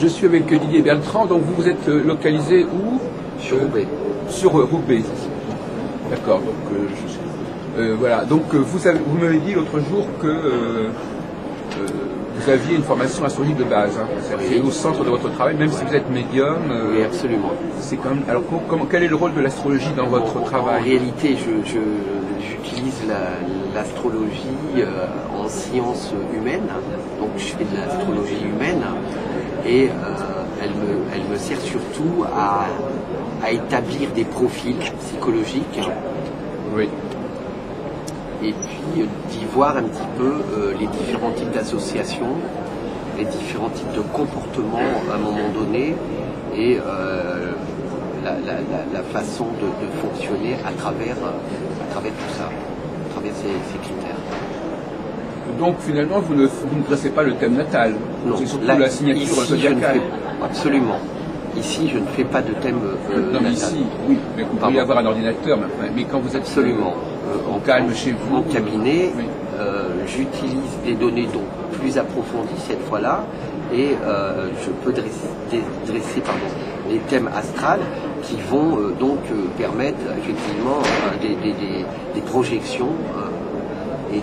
Je suis avec Didier Bertrand, donc vous êtes localisé où? Sur Roubaix. Sur Roubaix. D'accord, donc voilà. Donc vous m'avez dit l'autre jour que vous aviez une formation astrologique de base, hein. C'est au centre de votre travail, même si vous êtes médium. Oui, absolument. C'est quand même. Alors quel est le rôle de l'astrologie dans votre travail? En réalité, j'utilise l'astrologie en sciences humaines, donc je fais de l'astrologie humaine, et elle me sert surtout à établir des profils psychologiques. Oui. Et puis d'y voir un petit peu les différents types d'associations, les différents types de comportements à un moment donné, et la façon de fonctionner à travers tout ça, à travers ces critères. Donc finalement, vous ne dressez pas le thème natal, c'est surtout la signature zodiacale. Absolument. Ici, je ne fais pas de thème natal. Ici, oui, mais vous pourriez avoir un ordinateur, mais quand vous êtes absolument en calme chez vous, en cabinet, oui. J'utilise des données donc plus approfondies cette fois-là, et je peux dresser des thèmes astrales qui vont donc permettre effectivement des projections et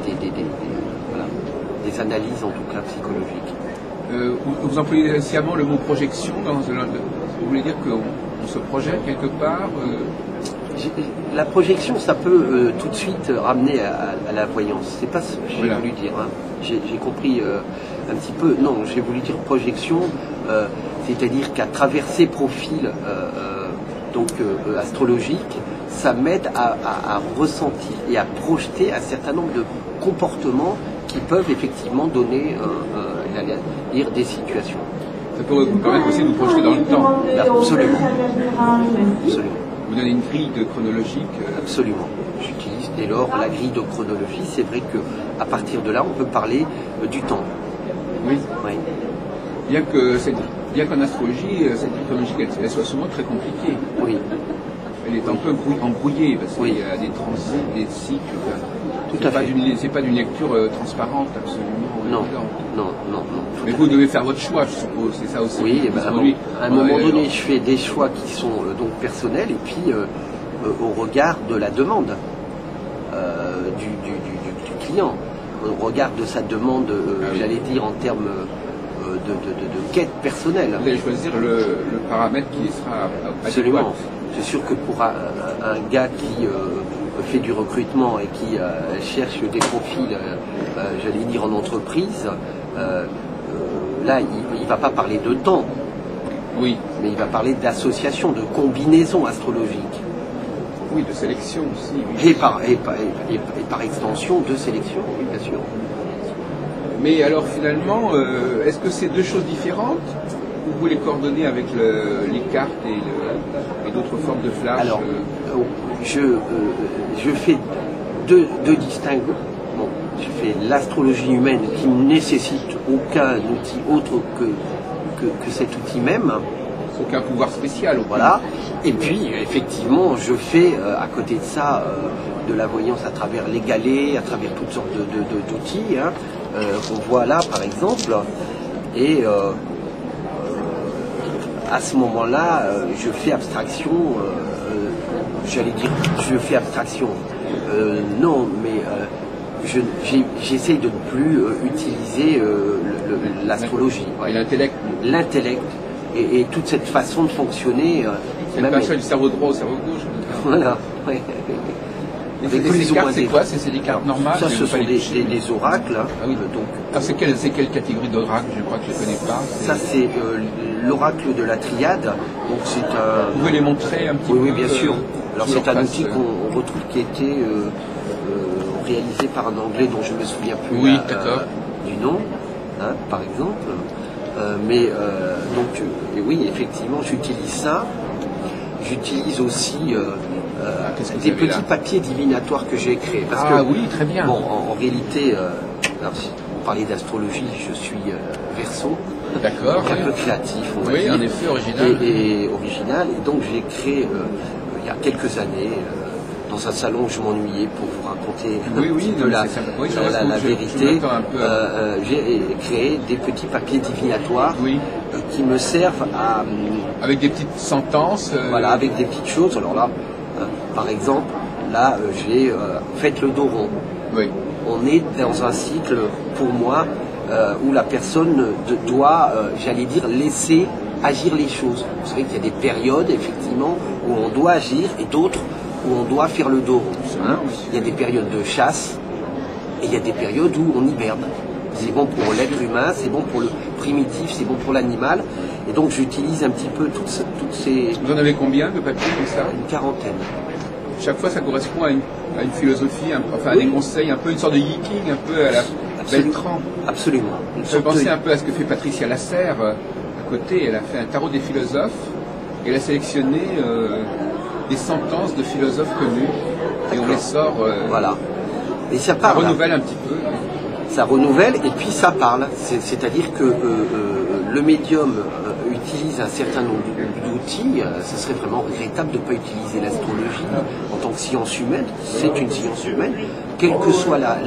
des analyses en tout cas psychologiques. Vous employez sciemment le mot projection vous voulez dire qu'on se projette quelque part La projection, ça peut tout de suite ramener à la voyance. C'est pas ce que j'ai voulu dire. Hein. J'ai compris un petit peu. Non, j'ai voulu dire projection, c'est-à-dire qu'à travers ces profils astrologiques, ça m'aide à ressentir et à projeter un certain nombre de comportements qui peuvent effectivement donner des situations. Ça peut vous permettre aussi de vous projeter dans le temps. Absolument. Absolument. Vous donnez une grille de chronologique. Absolument. J'utilise dès lors la grille de chronologie. C'est vrai qu'à partir de là, on peut parler du temps. Oui. Oui. Bien qu'en astrologie, cette grille chronologique, elle soit souvent très compliquée. Oui. Elle est un peu embrouillée parce qu'il y a des transits, des cycles. Tout à fait. C'est pas d'une lecture transparente, absolument. Non. Mais vous devez faire votre choix, je suppose, c'est ça aussi. Oui, à un moment donné, je fais des choix qui sont donc personnels, et puis au regard de la demande du client, au regard de sa demande, j'allais dire en termes de quête personnelle. Vous allez choisir le paramètre qui sera absolument. Adéquat. C'est sûr que pour un gars qui fait du recrutement et qui cherche des profils, j'allais dire en entreprise, là, il ne va pas parler de temps, oui, mais il va parler d'association, de combinaison astrologique. Oui, de sélection aussi. Oui. Et par extension, de sélection, oui, bien sûr. Mais alors finalement, est-ce que c'est deux choses différentes ou vous les coordonnez avec les cartes et d'autres formes de flash? Alors, je fais deux distinguos. Bon, je fais l'astrologie humaine qui ne nécessite aucun outil autre que cet outil même. Aucun pouvoir spécial. Voilà. Et puis, effectivement, je fais à côté de ça de la voyance à travers les galets, à travers toutes sortes d'outils qu'on voit là, par exemple. Et à ce moment-là, je fais abstraction, j'allais dire, je fais abstraction. Non, mais j'essaye de ne plus utiliser l'astrologie. Et l'intellect. L'intellect et toute cette façon de fonctionner. C'est le passage du cerveau droit au cerveau gauche. Voilà. Ouais. Ces cartes, c'est quoi? C'est des cartes normales? Ça, ce sont des oracles. Ah oui. C'est quelle catégorie d'oracle? Je crois que je ne connais pas. Ça, c'est l'oracle de la triade. Donc, c'est un... Vous pouvez les montrer un petit peu? Oui, bien sûr. Alors, c'est un outil qu'on retrouve qui a été réalisé par un Anglais dont je ne me souviens plus du nom, par exemple. Oui, effectivement, j'utilise ça. J'utilise aussi des petits papiers divinatoires que j'ai créés. Oui, très bien. Bon, en réalité, si on parlait d'astrologie, je suis Verseau. D'accord. Un peu créatif, on va dire. Oui, en effet, original. Et original. Et donc, j'ai créé, il y a quelques années, dans un salon où je m'ennuyais pour vous raconter la vérité. J'ai créé des petits papiers divinatoires qui me servent à... avec des petites sentences. Voilà, avec des petites choses. Alors là, par exemple, là, j'ai fait le dos rond. Oui. On est dans un cycle, pour moi, où la personne doit, j'allais dire, laisser agir les choses. Vous savez qu'il y a des périodes, effectivement, où on doit agir et d'autres où on doit faire le dos rond. Hein. Il y a des périodes de chasse et il y a des périodes où on hiberne. C'est bon pour l'être humain, c'est bon pour le primitif, c'est bon pour l'animal. Et donc j'utilise un petit peu toutes ces... Vous en avez combien de papiers comme ça? Une quarantaine. Chaque fois, ça correspond à une philosophie, à des conseils, un peu une sorte de yiking, un peu à la Beltrand. Absolument. Je vais penser un peu à ce que fait Patricia Lasserre à côté. Elle a fait un tarot des philosophes et elle a sélectionné des sentences de philosophes connus et on les sort. Voilà. Et ça parle. Ça renouvelle un petit peu. Ça renouvelle et puis ça parle. C'est-à-dire que le médium utilise un certain nombre d'outils. Ce serait vraiment regrettable de ne pas utiliser l'astrologie en tant que science humaine. C'est une science humaine, quelle que soit la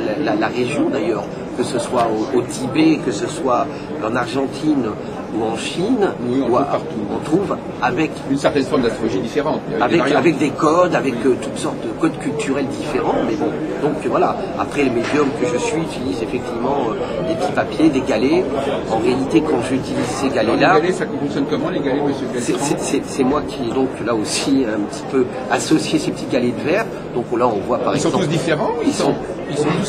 région d'ailleurs, que ce soit au Tibet, que ce soit en Argentine ou en Chine, on trouve avec une certaine forme d'astrologie différente. Avec des codes, avec toutes sortes de codes culturels différents. Mais bon, donc voilà. Après, le médium que je suis utilise effectivement des petits papiers, des galets. En réalité, quand j'utilise ces galets-là... Les galets, ça fonctionne comment, les galets, monsieur Beltrand? C'est moi qui ai donc là aussi un petit peu associé ces petits galets de verre. Donc là, on voit par exemple... Ils sont tous différents? Ils sont tous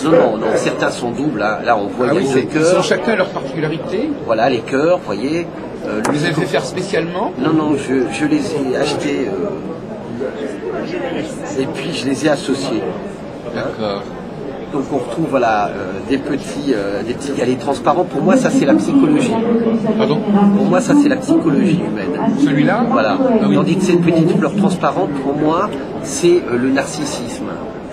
non, certains sont doubles. Là on voit il y a le cœur. Ils ont chacun leur particularité. Voilà, les cœurs, vous voyez. Vous les avez fait faire spécialement? Non, je les ai achetés et puis je les ai associés. D'accord. Donc on retrouve voilà, des petits galets transparents. Pour moi, ça c'est la psychologie. Pardon? Pour moi, ça c'est la psychologie humaine. Celui-là? Voilà. Ah, oui. Tandis que cette petite fleur transparente, pour moi, c'est le narcissisme.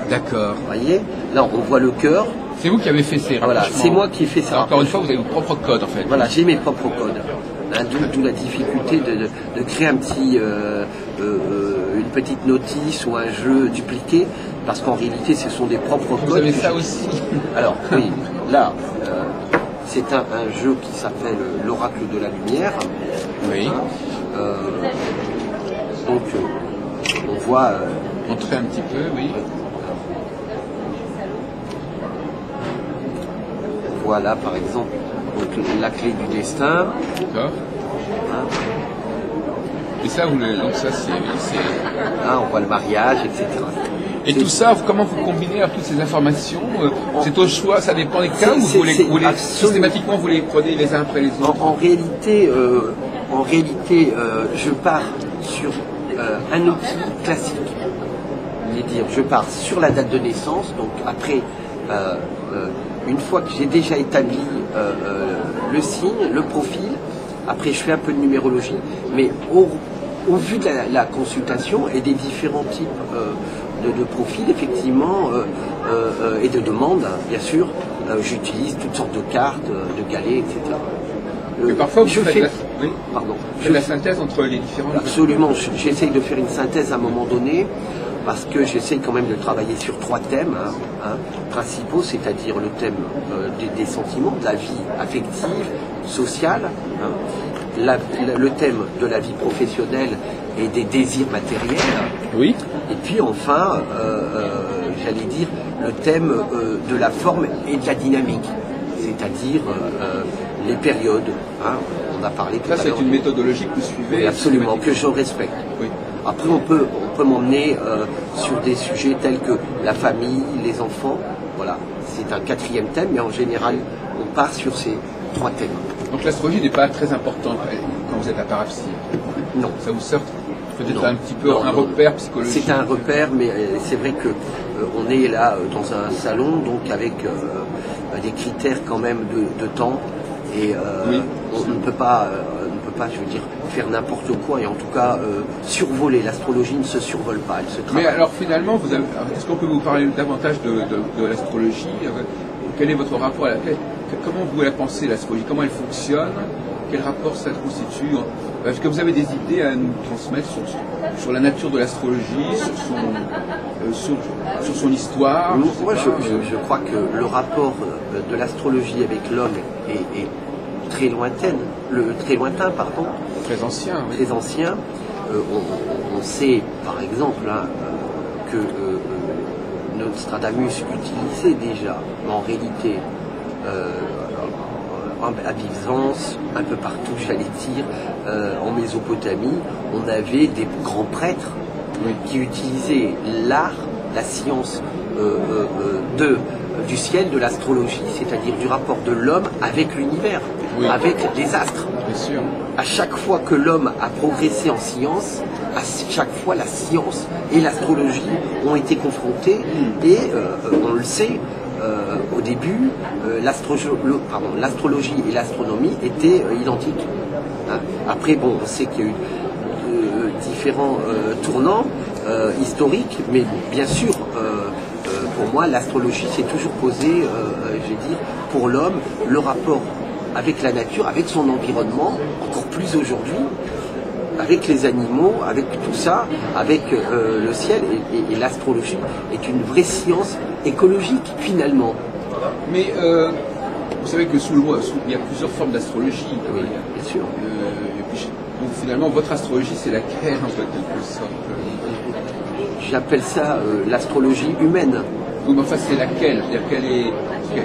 D'accord. Vous voyez? Là, on voit le cœur. C'est vous qui avez fait ces Voilà, c'est moi qui ai fait ça. Encore une fois, vous avez vos propres codes en fait. Voilà, j'ai mes propres codes. Hein, d'où la difficulté de créer un petit, une petite notice ou un jeu dupliqué, parce qu'en réalité, ce sont des propres codes. Vous avez ça aussi. Alors, oui, là, c'est un jeu qui s'appelle l'Oracle de la Lumière. Oui. Hein, donc, on voit... Montrer un petit peu, oui. Voilà, par exemple, donc, la clé du destin. D'accord. Hein. Et ça, donc ça, c'est... Hein, on voit le mariage, etc. Et tout ça, comment vous combinez toutes ces informations? C'est au choix, ça dépend des cas, ou systématiquement vous les prenez les uns après les autres? En réalité, je pars sur un outil classique. C'est-à-dire, je pars sur la date de naissance, donc après... une fois que j'ai déjà établi le signe, le profil, après je fais un peu de numérologie, mais au vu de la consultation et des différents types de profils, effectivement, et de demandes, bien sûr, j'utilise toutes sortes de cartes, de galets, etc. Mais parfois, vous faites la synthèse entre les différents... Absolument, j'essaye de faire une synthèse à un moment donné, parce que j'essaie quand même de travailler sur 3 thèmes principaux, c'est-à-dire le thème des sentiments, de la vie affective, sociale, le thème de la vie professionnelle et des désirs matériels, oui. Et puis enfin, j'allais dire, le thème de la forme et de la dynamique, c'est-à-dire les périodes. Hein, on a parlé tout à l'heure. Ça, c'est une méthodologie que vous suivez. Absolument, que je respecte. Oui. Après, on peut m'emmener sur des sujets tels que la famille, les enfants. Voilà, c'est un 4e thème, mais en général, on part sur ces 3 thèmes. Donc l'astrologie n'est pas très importante quand vous êtes à Parapsy? Non. Ça vous sort peut-être un petit peu un repère psychologique? C'est un repère, mais c'est vrai que on est là dans un salon, donc avec des critères quand même de temps, et oui. On ne peut pas, je veux dire, faire n'importe quoi, et en tout cas survoler. L'astrologie ne se survole pas, elle se travaille. Mais alors finalement, est-ce qu'on peut vous parler davantage de l'astrologie? Quel est votre rapport à laquelle? Comment vous la pensez, l'astrologie? Comment elle fonctionne? Quel rapport ça constitue? Est-ce que vous avez des idées à nous transmettre sur la nature de l'astrologie, sur son histoire. Moi, je crois que le rapport de l'astrologie avec l'homme est très lointain, pardon. Très ancien. Oui. Très ancien. On sait, par exemple, hein, que Nostradamus utilisait déjà, en réalité, à Byzance, un peu partout, j'allais dire, en Mésopotamie, on avait des grands prêtres qui utilisaient l'art, la science du ciel, de l'astrologie, c'est-à-dire du rapport de l'homme avec l'univers, avec les astres. Bien sûr. À chaque fois que l'homme a progressé en science, à chaque fois la science et l'astrologie ont été confrontées et on le sait, au début, l'astrologie et l'astronomie étaient identiques. Hein. Après, bon, on sait qu'il y a eu différents tournants historiques, mais bien sûr, pour moi, l'astrologie s'est toujours posé, je vais dire, pour l'homme, le rapport avec la nature, avec son environnement, encore plus aujourd'hui, avec les animaux, avec tout ça, avec le ciel, et l'astrologie est une vraie science écologique, finalement. Mais vous savez que il y a plusieurs formes d'astrologie. Oui, bien sûr. Et puis, donc, finalement, votre astrologie, c'est laquelle, en quelque sorte? J'appelle ça l'astrologie humaine. Donc, enfin, c'est laquelle? C'est-à-dire,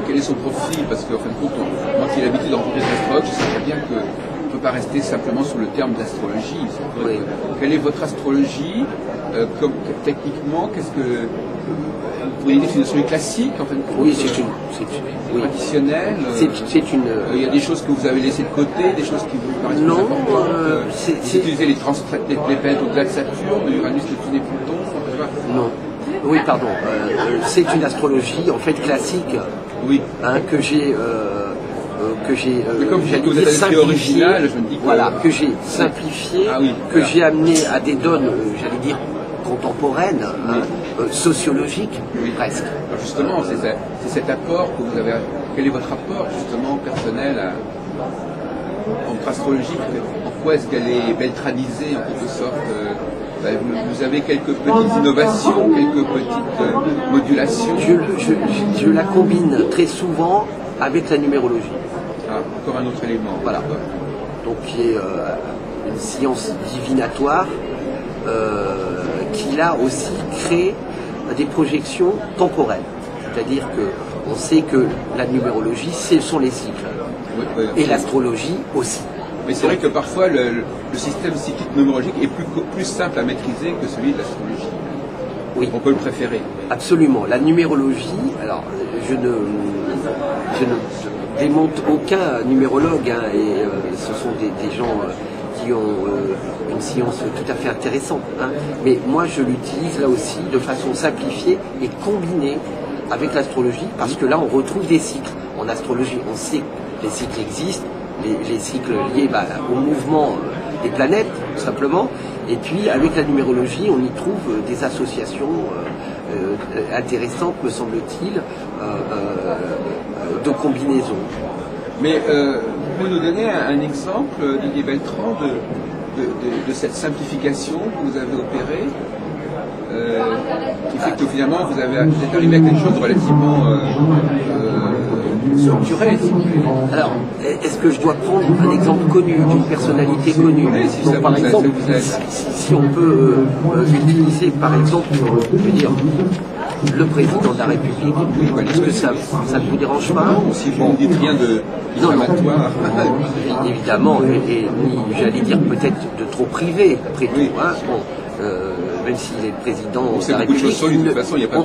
quel est son profil? Parce qu'en fin de compte, moi qui ai l'habitude de rencontrer des astrologues, je sais très bien qu'on ne peut pas rester simplement sur le terme d'astrologie. Oui. Quelle est votre astrologie? Techniquement, qu'est-ce que... Vous pourriez dire que c'est une astrologie classique, en fin de compte? Oui, c'est une traditionnelle. C'est une... Il y a des choses que vous avez laissées de côté, des choses qui vous paraissent plus importantes. Vous utilisez les planètes au-delà de Saturne, Uranus, Neptune et Pluton. Non. Oui, pardon. C'est une astrologie en fait classique, oui. Hein, que j'ai simplifié, voilà, que j'ai simplifié, j'ai amené à des donnes, j'allais dire contemporaines, sociologiques, presque. Alors justement, c'est cet apport que vous avez. Quel est votre apport justement personnel entre astrologie? En quoi est-ce qu'elle est beltranisée en quelque sorte? Vous avez quelques petites innovations, quelques petites modulations. Je la combine très souvent avec la numérologie. Ah, encore un autre élément. Voilà. Donc qui est une science divinatoire qui là aussi crée des projections temporelles. C'est-à-dire que on sait que la numérologie, ce sont les cycles. Oui. Et l'astrologie aussi. Mais c'est vrai que parfois le système cyclique numérologique est plus simple à maîtriser que celui de l'astrologie. Oui. On peut le préférer. Absolument. La numérologie, alors je ne démonte aucun numérologue, hein, et ce sont des gens qui ont une science tout à fait intéressante. Hein, mais moi je l'utilise là aussi de façon simplifiée et combinée avec l'astrologie, parce que là on retrouve des cycles. En astrologie, on sait que les cycles existent. Les cycles liés au mouvement des planètes, tout simplement. Et puis, avec la numérologie, on y trouve des associations intéressantes, me semble-t-il, de combinaisons. Mais vous pouvez nous donner un exemple, Didier Beltran, de cette simplification que vous avez opérée, qui fait que finalement vous êtes arrivé à quelque chose de relativement structuré. Alors, est-ce que je dois prendre un exemple connu, d'une personnalité connue? Oui, donc, par exemple, si on peut utiliser par exemple, je veux dire, le président de la République, est-ce que ça ne vous dérange pas? Non, si vous ne dites rien de diffamatoire. Évidemment, et j'allais dire peut-être de trop privé, après tout. Hein, bon, même s'il est président de la République,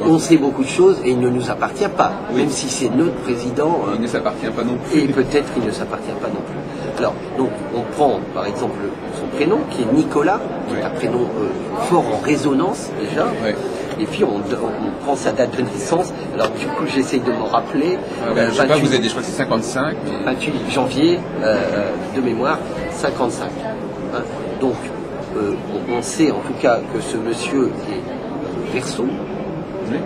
on sait beaucoup de choses et il ne nous appartient pas, même si c'est notre président. Il ne s'appartient pas non plus. Et peut-être qu'il ne s'appartient pas non plus. Alors, donc, on prend par exemple son prénom, qui est Nicolas, qui est un prénom fort en résonance déjà. Et puis on prend sa date de naissance. Alors du coup j'essaye de m'en rappeler. Je sais pas, vous avez, je crois que c'est 55. 28 janvier de mémoire, 55. Hein. Donc on sait en tout cas que ce monsieur est Verseau. Oui.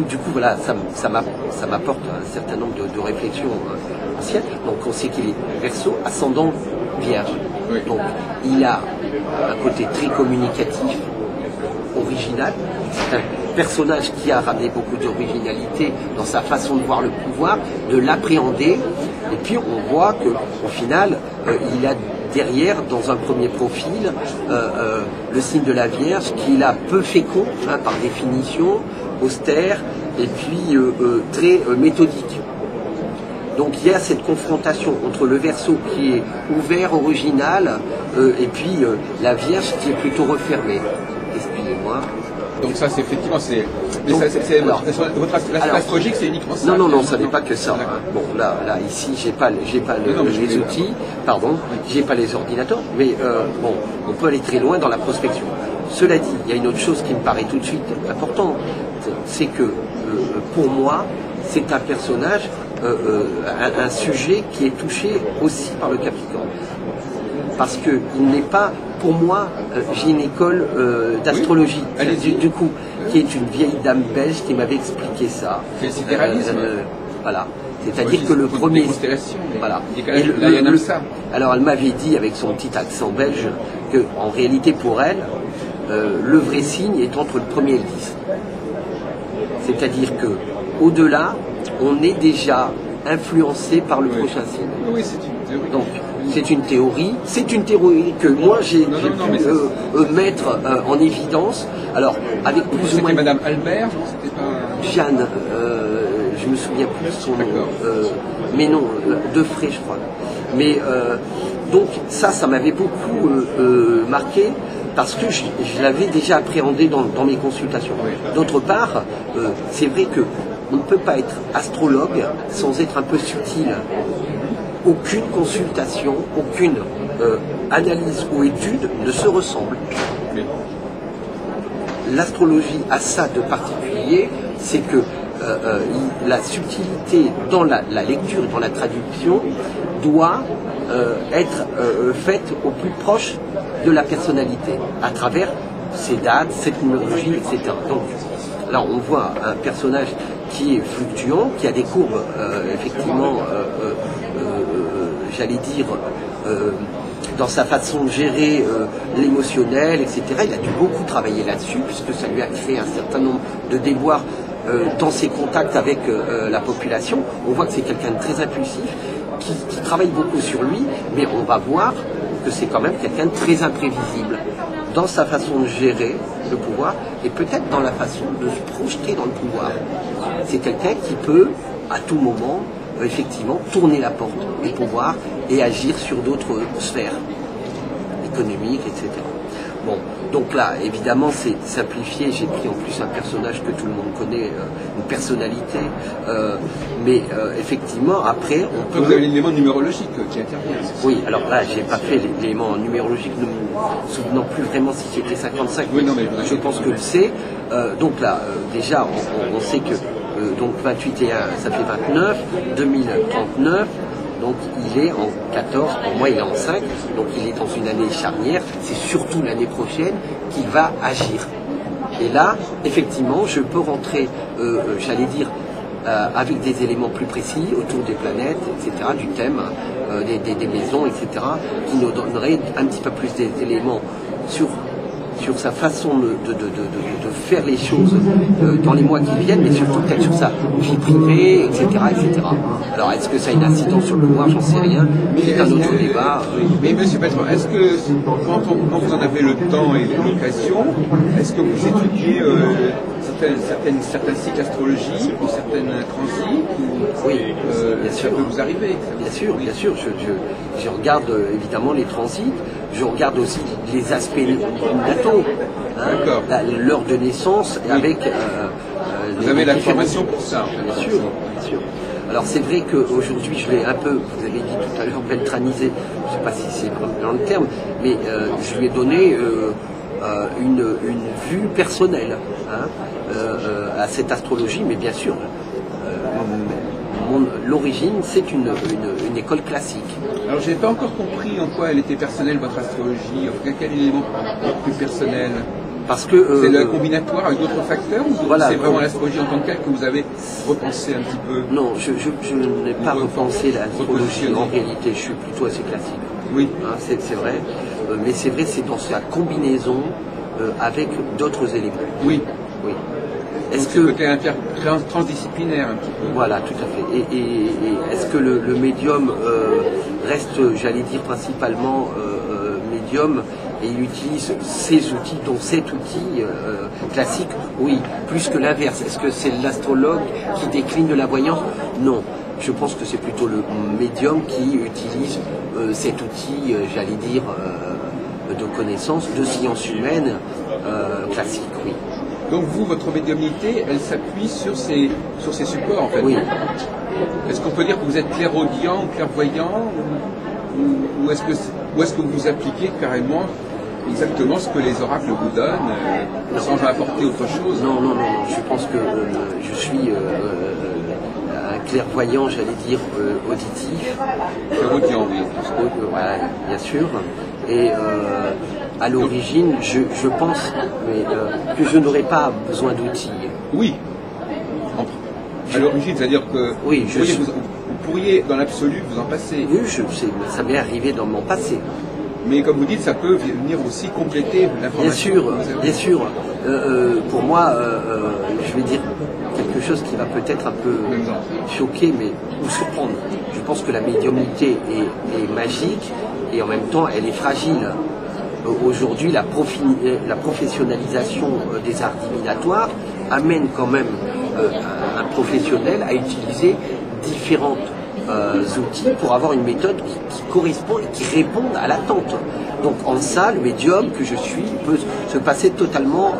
Du coup voilà, ça m'apporte un certain nombre de réflexions anciennes. Donc on sait qu'il est Verseau, ascendant vierge. Oui. Donc il a un côté très communicatif, original. C'est un personnage qui a ramené beaucoup d'originalité dans sa façon de voir le pouvoir, de l'appréhender. Et puis on voit qu'au final, il a derrière, dans un premier profil, le signe de la Vierge, qui est là peu fécond, hein, par définition, austère, et puis très méthodique. Donc il y a cette confrontation entre le Verseau qui est ouvert, original, et puis la Vierge qui est plutôt refermée. Excusez-moi. Donc ça, c'est effectivement, votre astrologique, c'est uniquement ça. Non, ça n'est pas que ça. Hein. Bon, là, ici, j'ai pas les outils, pardon, j'ai pas les ordinateurs, mais bon, on peut aller très loin dans la prospection. Cela dit, il y a une autre chose qui me paraît tout de suite importante, c'est que pour moi, c'est un personnage, un sujet qui est touché aussi par le Capricorne. Parce qu'il n'est pas, pour moi, j'ai une école d'astrologie, du coup, qui est une vieille dame belge qui m'avait expliqué ça. C'est le sidéralisme. Voilà. C'est-à-dire que le premier... Voilà. Alors elle m'avait dit, avec son petit accent belge, qu'en réalité pour elle, le vrai signe est entre le 1er et le 10. C'est-à-dire que au-delà, on est déjà influencé par le prochain signe. Oui, c'est une théorie. Donc, c'est une théorie que moi j'ai pu mettre en évidence. Alors, avec plus ou moins... C'était Madame Albert, non? C'était pas... Jeanne, je me souviens plus de son nom, mais non, Defray, je crois. Mais donc ça m'avait beaucoup marqué parce que je l'avais déjà appréhendé dans mes consultations. D'autre part, c'est vrai que on ne peut pas être astrologue sans être un peu subtil. Aucune consultation, aucune analyse ou étude ne se ressemble. L'astrologie a ça de particulier, c'est que la subtilité dans la lecture et dans la traduction doit être faite au plus proche de la personnalité, à travers ses dates, cette numérologie, etc. Donc là, on voit un personnage qui est fluctuant, qui a des courbes, effectivement, j'allais dire, dans sa façon de gérer l'émotionnel, etc. Il a dû beaucoup travailler là-dessus, puisque ça lui a créé un certain nombre de déboires dans ses contacts avec la population. On voit que c'est quelqu'un de très impulsif, qui travaille beaucoup sur lui, mais on va voir que c'est quand même quelqu'un de très imprévisible dans sa façon de gérer le pouvoir et peut-être dans la façon de se projeter dans le pouvoir. C'est quelqu'un qui peut, à tout moment, effectivement, tourner la porte du pouvoir et agir sur d'autres sphères économiques, etc. Bon, donc là, évidemment, c'est simplifié. J'ai pris en plus un personnage que tout le monde connaît, une personnalité. Mais effectivement, après, on peut... Vous avez l'élément numérologique qui intervient. Oui, alors là, j'ai pas fait l'élément numérologique, ne me souvenant plus vraiment si c'était 55. Oui, non, mais je pense que c'est. Donc là, déjà, on sait que donc 28 et 1, ça fait 29, 2039. Donc il est en 14, pour moi il est en 5, donc il est dans une année charnière, c'est surtout l'année prochaine qu'il va agir. Et là, effectivement, je peux rentrer, j'allais dire, avec des éléments plus précis autour des planètes, etc., du thème, des maisons, etc., qui nous donneraient un petit peu plus d'éléments sur sa façon de faire les choses dans les mois qui viennent, mais surtout peut-être sur sa vie privée, etc., etc. Alors, est-ce que ça a une incidence sur le pouvoir? J'en sais rien. C'est un autre débat. Mais monsieur Patron, est-ce que quand vous en avez le temps et l'occasion, est-ce que vous étudiez certains cycles astrologiques ou certaines transits? Oui, bien sûr. Ça peut vous arriver? Bien sûr. Je regarde évidemment les transits. Je regarde aussi les aspects nataux, hein, l'heure de naissance, avec... vous avez la formation pour ça? Bien sûr. Alors c'est vrai qu'aujourd'hui je vais un peu, vous avez dit tout à l'heure, beltraniser, je ne sais pas si c'est dans le terme, mais je lui ai donné une vue personnelle, hein, à cette astrologie, mais bien sûr, l'origine c'est une école classique. Alors j'ai pas encore compris en quoi elle était personnelle, votre astrologie, en quel élément plus personnel? Parce que c'est le combinatoire avec d'autres facteurs ou voilà, c'est vraiment l'astrologie en tant que telle que vous avez repensé un petit peu? Non, je n'ai pas repensé l'astrologie en réalité, je suis plutôt assez classique. Oui. Hein, c'est vrai. Mais c'est vrai, c'est dans sa combinaison avec d'autres éléments. Oui. Oui. Est-ce que côté transdisciplinaire un petit peu. Voilà, tout à fait. Et est-ce que le médium reste, j'allais dire, principalement médium et il utilise ces outils, dont cet outil classique? Oui, plus que l'inverse. Est-ce que c'est l'astrologue qui décline de la voyance? Non. Je pense que c'est plutôt le médium qui utilise cet outil, j'allais dire, de connaissance, de science humaine classique, oui. Donc vous, votre médiumnité, elle s'appuie sur ces supports en fait. Oui. Est-ce qu'on peut dire que vous êtes clairaudient ou clairvoyant ou est-ce que vous appliquez carrément exactement ce que les oracles vous donnent sans apporter autre chose? Non. Je pense que je suis un clairvoyant, j'allais dire, auditif. Clairaudient, oui. Voilà, bien sûr. Et à l'origine, je pense que je n'aurais pas besoin d'outils. Oui. À l'origine, c'est-à-dire que oui, vous pourriez, dans l'absolu, vous en passer. Oui, ça m'est arrivé dans mon passé. Mais comme vous dites, ça peut venir aussi compléter l'information. Bien sûr. Pour moi, je vais dire quelque chose qui va peut-être un peu choquer, mais ou surprendre. Je pense que la médiumnité est magique et en même temps, elle est fragile. Aujourd'hui, la professionnalisation des arts divinatoires amène quand même un professionnel à utiliser différents outils pour avoir une méthode qui correspond et qui réponde à l'attente. Donc en ça, le médium que je suis peut se passer totalement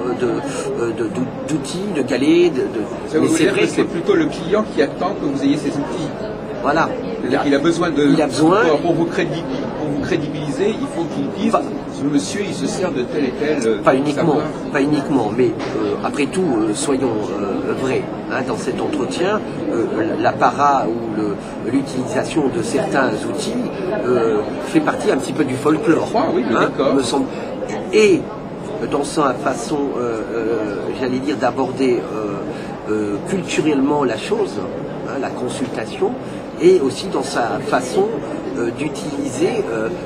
d'outils, de galets. Ça veut dire que c'est plutôt le client qui attend que vous ayez ces outils. Voilà. C'est-à-dire qu'il a besoin pour vous crédibiliser, il faut qu'il dise ce monsieur il se sert de tel et tel. Pas uniquement, mais après tout, soyons vrais. Hein, dans cet entretien, l'apparat ou l'utilisation de certains outils fait partie un petit peu du folklore. Oui, d'accord. Me semble. Et dans sa façon, j'allais dire, d'aborder culturellement la chose, hein, la consultation, et aussi dans sa façon d'utiliser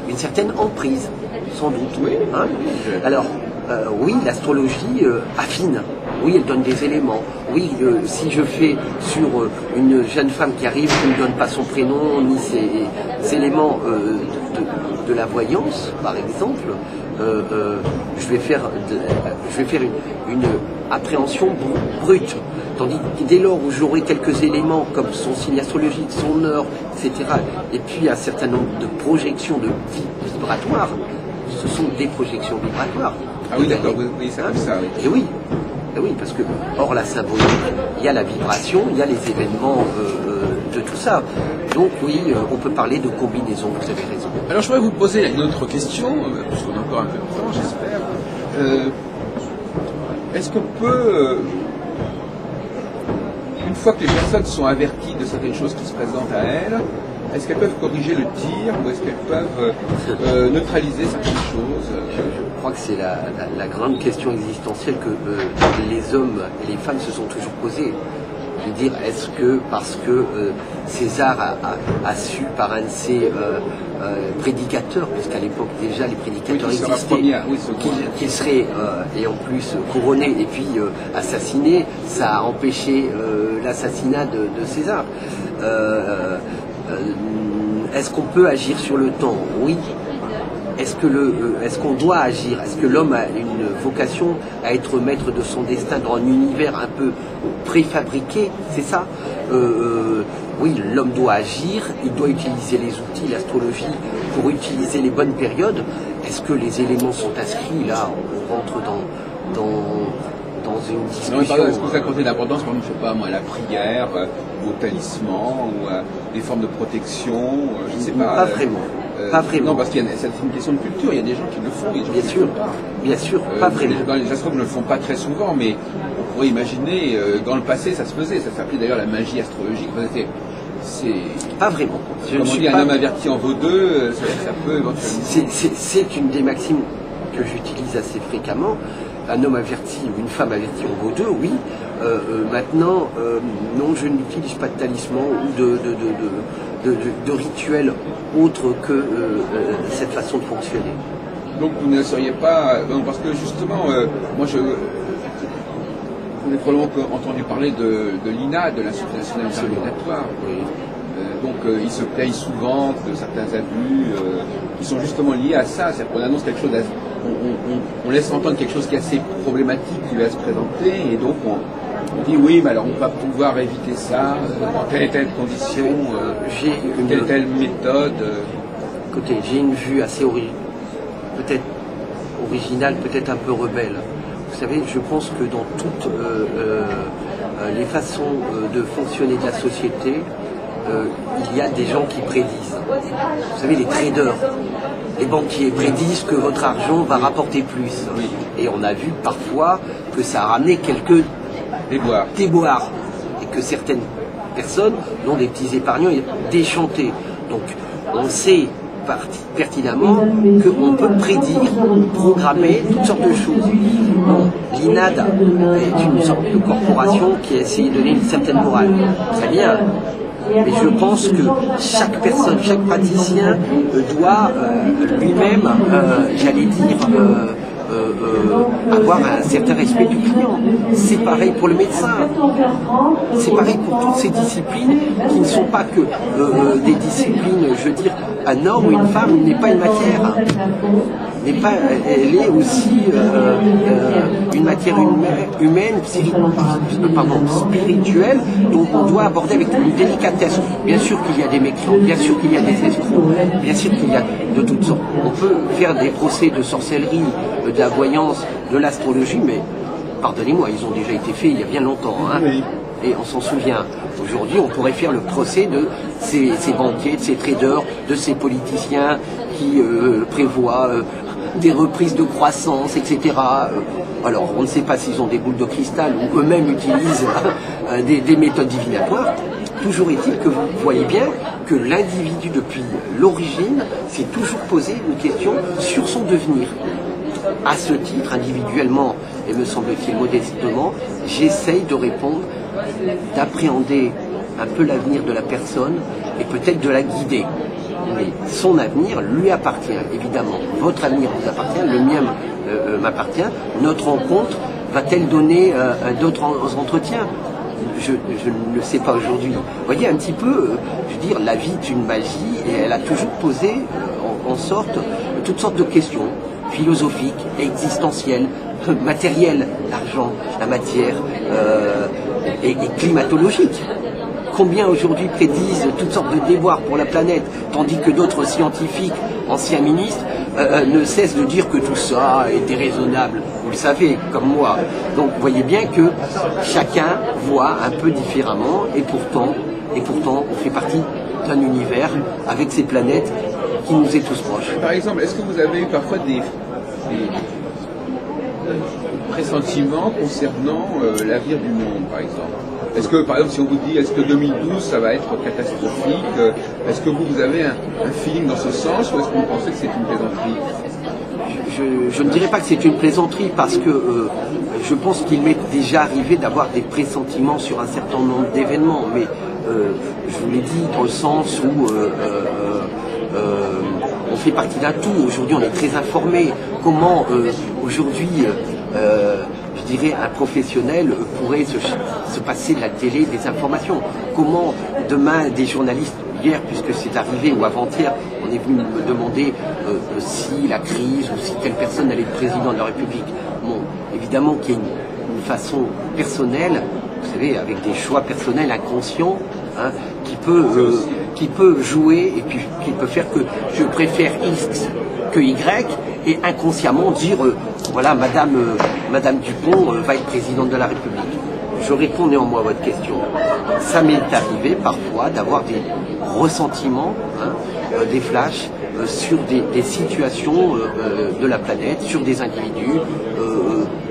une certaine emprise, sans doute. Oui. Hein. Alors, oui, l'astrologie affine. Oui, elle donne des éléments. Oui, si je fais sur une jeune femme qui arrive, qui ne donne pas son prénom, ni ses éléments de la voyance, par exemple, je vais faire une appréhension brute. Tandis que dès lors où j'aurai quelques éléments comme son signe astrologique, son heure, etc., et puis un certain nombre de projections de vibratoires, ce sont des projections vibratoires. Ah oui, d'accord, oui, c'est comme ça. Oui. Et oui, parce que, hors la symbolique, il y a la vibration, il y a les événements de tout ça. Donc oui, on peut parler de combinaison, vous avez raison. Alors je voudrais vous poser une autre question, puisqu'on a encore un peu de temps, j'espère. Est-ce qu'on peut, une fois que les personnes sont averties de certaines choses qui se présentent à elles, est-ce qu'elles peuvent corriger le tir ou est-ce qu'elles peuvent neutraliser certaines choses? Je crois que c'est la grande question existentielle que les hommes et les femmes se sont toujours posées. Je veux dire, est-ce que parce que César a su par un de ses prédicateurs, puisqu'à l'époque déjà les prédicateurs existaient, qu'il serait et en plus couronné et puis assassiné, ça a empêché l'assassinat de César. Est-ce qu'on peut agir sur le temps? Oui. Est-ce qu'on doit agir? Est-ce que l'homme a une vocation à être maître de son destin dans un univers un peu préfabriqué? C'est ça? Oui, l'homme doit agir, il doit utiliser les outils, l'astrologie, pour utiliser les bonnes périodes. Est-ce que les éléments sont inscrits? Là, on rentre dans une discussion. Est-ce que vous accordez d'importance, par exemple, je ne sais pas moi, à la prière, au talisman, ou à des formes de protection, je ne sais pas. Pas vraiment. Pas vraiment. Non, parce qu'il y a c'est une question de culture, il y a des gens qui le font, il y a des gens qui ne le font pas. Bien sûr, pas vraiment. Les astrologues ne le font pas très souvent, mais on pourrait imaginer, dans le passé, ça se faisait. Ça s'appelait d'ailleurs la magie astrologique. C'est pas vraiment. Comme on dit, un homme averti en vaut deux, ça peut éventuellement. C'est une des maximes que j'utilise assez fréquemment. un homme averti ou une femme avertie, on vaut deux, oui. Maintenant, non, je n'utilise pas de talisman ou de rituel autre que cette façon de fonctionner. Donc vous ne seriez pas... Non, parce que justement, moi je... Vous avez probablement entendu parler de l'INA, de l'Institut national examinatoire. Oui. Donc ils se plaignent souvent de certains abus qui sont justement liés à ça. C'est-à-dire qu'on annonce quelque chose, on laisse entendre quelque chose qui est assez problématique qui va se présenter, et donc on dit oui, mais alors on va pouvoir éviter ça dans telle et telle condition, telle et telle méthode. Écoutez, j'ai une vue assez peut-être originale, peut-être un peu rebelle. Vous savez, je pense que dans toutes les façons de fonctionner de la société, il y a des gens qui prédisent. Vous savez, les traders, les banquiers prédisent que votre argent va rapporter plus. Oui. Et on a vu parfois que ça a ramené quelques déboires. Et que certaines personnes, dont des petits épargnants, déchantés. Donc, on sait pertinemment qu'on peut prédire, programmer toutes sortes de choses. Bon, l'INAD est une sorte de corporation qui a essayé de donner une certaine morale. Très bien. Mais je pense que chaque personne, chaque praticien doit lui-même, j'allais dire, avoir un certain respect du client. C'est pareil pour le médecin. C'est pareil pour toutes ces disciplines qui ne sont pas que des disciplines, je veux dire, un homme ou une femme n'est pas une matière. Elle est aussi une matière humaine, spirituelle, dont on doit aborder avec une délicatesse. Bien sûr qu'il y a des mécréants, bien sûr qu'il y a des escrocs, bien sûr qu'il y a de toutes sortes. On peut faire des procès de sorcellerie, de la voyance, de l'astrologie, mais pardonnez-moi, ils ont déjà été faits il y a bien longtemps. Hein. Oui. Et on s'en souvient. Aujourd'hui, on pourrait faire le procès de ces banquiers, de ces traders, de ces politiciens qui prévoient des reprises de croissance, etc. Alors, on ne sait pas s'ils ont des boules de cristal ou eux-mêmes utilisent des méthodes divinatoires. Toujours est-il que vous voyez bien que l'individu, depuis l'origine, s'est toujours posé une question sur son devenir. À ce titre, individuellement, et me semble-t-il modestement, j'essaye de répondre, d'appréhender un peu l'avenir de la personne et peut-être de la guider. Mais son avenir lui appartient, évidemment. Votre avenir vous appartient, le mien m'appartient. Notre rencontre va-t-elle donner d'autres entretiens ? Je ne le sais pas aujourd'hui. Vous voyez un petit peu, je veux dire, la vie est une magie et elle a toujours posé en sorte toutes sortes de questions philosophiques, existentielles, matérielles, l'argent, la matière et climatologiques. Combien aujourd'hui prédisent toutes sortes de déboires pour la planète, tandis que d'autres scientifiques, anciens ministres, ne cessent de dire que tout ça est déraisonnable. Vous le savez, comme moi. Donc vous voyez bien que chacun voit un peu différemment, et pourtant on fait partie d'un univers avec ces planètes qui nous est tous proches. Par exemple, est-ce que vous avez eu parfois des pressentiments concernant l'avenir du monde, par exemple? Est-ce que, par exemple, si on vous dit, est-ce que 2012, ça va être catastrophique, est-ce que vous avez un feeling dans ce sens, ou est-ce que vous pensez que c'est une plaisanterie? Je ne dirais pas que c'est une plaisanterie, parce que je pense qu'il m'est déjà arrivé d'avoir des pressentiments sur un certain nombre d'événements, mais je vous l'ai dit dans le sens où on fait partie d'un tout. Aujourd'hui, on est très informé. Comment aujourd'hui, je dirais, un professionnel pourrait se passer de la télé des informations? Comment demain des journalistes, hier puisque c'est arrivé ou avant-hier, on est venu me demander si la crise ou si telle personne allait être président de la République. Bon, évidemment qu'il y a une façon personnelle, vous savez, avec des choix personnels inconscients, hein, qui peut jouer et puis qui peut faire que je préfère X que Y, et inconsciemment dire voilà, Madame Dupont va être présidente de la République. Je réponds néanmoins à votre question. Ça m'est arrivé parfois d'avoir des ressentiments, hein, des flashs sur des situations de la planète, sur des individus.